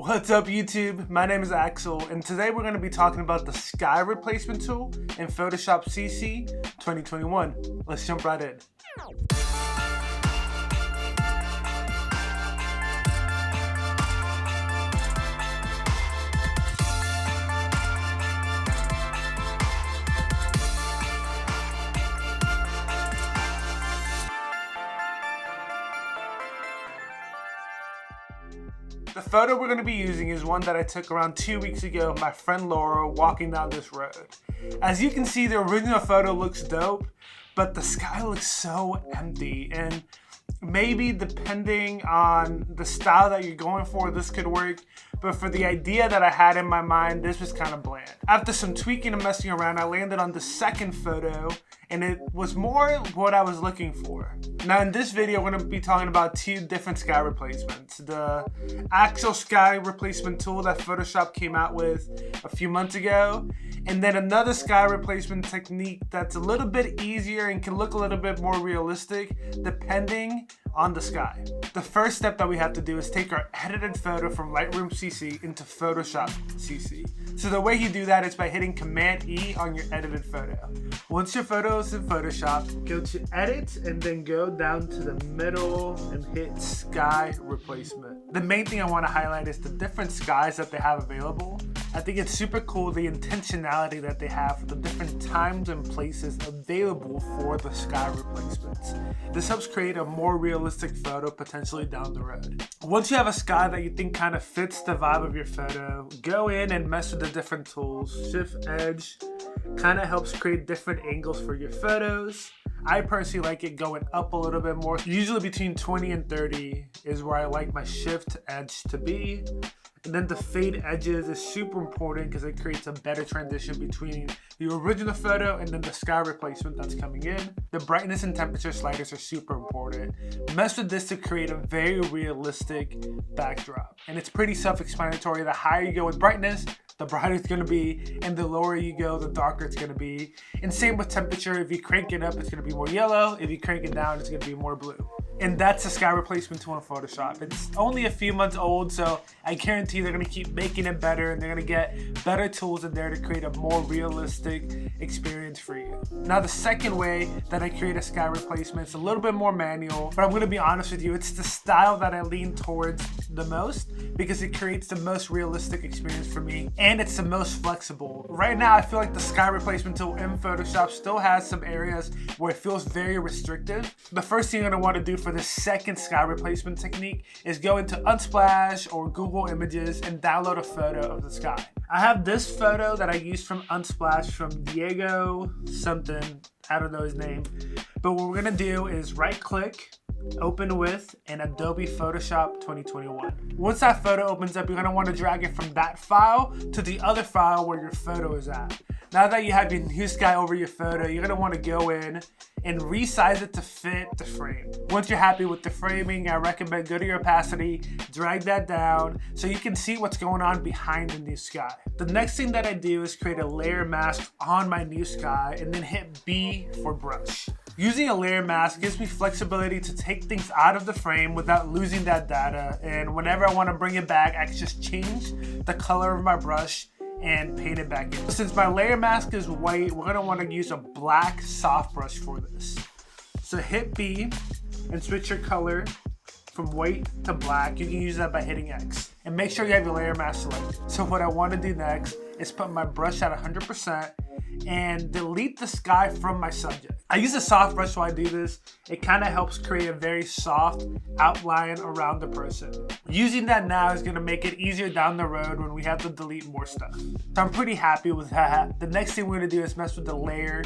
What's up YouTube? My name is Axel and today we're going to be talking about the sky replacement tool in Photoshop CC 2021. Let's jump right in. The photo we're going to be using is one that I took around 2 weeks ago of my friend Laura walking down this road. As you can see, the original photo looks dope, but the sky looks so empty, and maybe depending on the style that you're going for, this could work, but for the idea that I had in my mind, this was kind of bland. After some tweaking and messing around, I landed on the second photo, and it was more what I was looking for. Now in this video, we're going to be talking about two different sky replacements. The actual sky replacement tool that Photoshop came out with a few months ago, and then another sky replacement technique that's a little bit easier and can look a little bit more realistic depending on the sky. The first step that we have to do is take our edited photo from Lightroom CC into Photoshop CC. So the way you do that is by hitting Command E on your edited photo. Once your photo is in Photoshop, go to Edit and then go down to the middle and hit Sky Replacement. The main thing I want to highlight is the different skies that they have available. I think it's super cool the intentionality that they have for the different times and places available for the sky replacements. This helps create a more realistic photo potentially down the road. Once you have a sky that you think kind of fits the vibe of your photo, go in and mess with the different tools. Shift Edge kind of helps create different angles for your photos. I personally like it going up a little bit more. Usually between 20 and 30 is where I like my shift edge to be. And then the fade edges is super important because it creates a better transition between the original photo and then the sky replacement that's coming in. The brightness and temperature sliders are super important. Mess with this to create a very realistic backdrop. And it's pretty self-explanatory. The higher you go with brightness, the brighter it's going to be, and the lower you go, the darker it's going to be. And same with temperature. If you crank it up, it's going to be more yellow. If you crank it down, it's going to be more blue. And that's the sky replacement tool in Photoshop. It's only a few months old, so I guarantee they're going to keep making it better, and they're going to get better tools in there to create a more realistic experience for you. Now the second way that I create a sky replacement is a little bit more manual, but I'm going to be honest with you, it's the style that I lean towards the most because it creates the most realistic experience for me, and it's the most flexible. Right now I feel like the sky replacement tool in Photoshop still has some areas where it feels very restrictive. The first thing you're going to want to do for the second sky replacement technique is go into Unsplash or Google Images and download a photo of the sky. I have this photo that I used from Unsplash from Diego something, I don't know his name, but what we're gonna do is right click, open with, and Adobe Photoshop 2021. Once that photo opens up, you're gonna want to drag it from that file to the other file where your photo is at. Now that you have your new sky over your photo, you're gonna want to go in and resize it to fit the frame. Once you're happy with the framing, I recommend go to your opacity, drag that down so you can see what's going on behind the new sky. The next thing that I do is create a layer mask on my new sky and then hit B for brush. Using a layer mask gives me flexibility to take things out of the frame without losing that data, and whenever I want to bring it back, I can just change the color of my brush and paint it back in. Since my layer mask is white, we're gonna want to use a black soft brush for this. So hit B and switch your color from white to black. You can use that by hitting X. And make sure you have your layer mask selected. So what I want to do next is put my brush at 100% and delete the sky from my subject. I use a soft brush while I do this. It kind of helps create a very soft outline around the person. Using that now is going to make it easier down the road when we have to delete more stuff. So I'm pretty happy with that. The next thing we're going to do is mess with the layer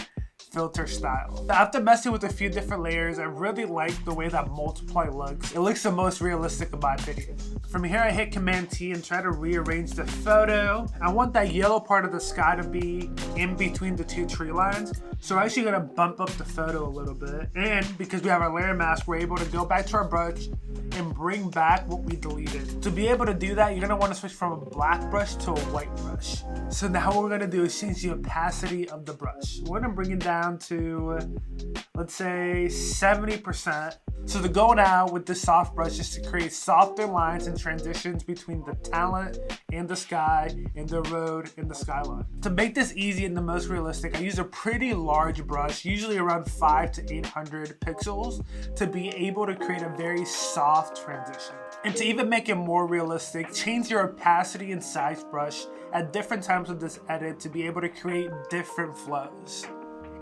filter style. After messing with a few different layers, I really like the way that multiply looks. It looks the most realistic in my opinion. From here I hit Command T and try to rearrange the photo. I want that yellow part of the sky to be in between the two tree lines. So I'm actually gonna bump up the photo a little bit. And because we have our layer mask, we're able to go back to our brush and bring back what we deleted. To be able to do that, you're gonna wanna switch from a black brush to a white brush. So now what we're gonna do is change the opacity of the brush. We're gonna bring it down down to, let's say, 70%. So the goal now with this soft brush is to create softer lines and transitions between the talent and the sky, and the road and the skyline. To make this easy and the most realistic, I use a pretty large brush, usually around 500 to 800 pixels, to be able to create a very soft transition. And to even make it more realistic, change your opacity and size brush at different times of this edit to be able to create different flows.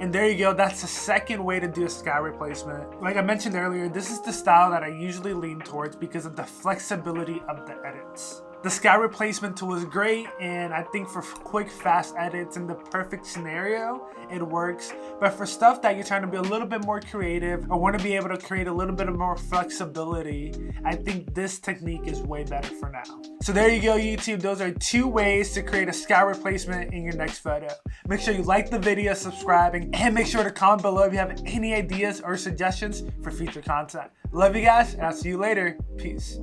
And there you go, that's the second way to do a sky replacement. Like I mentioned earlier, this is the style that I usually lean towards because of the flexibility of the edits. The sky replacement tool is great, and I think for quick, fast edits in the perfect scenario, it works. But for stuff that you're trying to be a little bit more creative or want to be able to create a little bit of more flexibility, I think this technique is way better for now. So there you go, YouTube. Those are 2 ways to create a sky replacement in your next photo. Make sure you like the video, subscribing, and make sure to comment below if you have any ideas or suggestions for future content. Love you guys, and I'll see you later. Peace.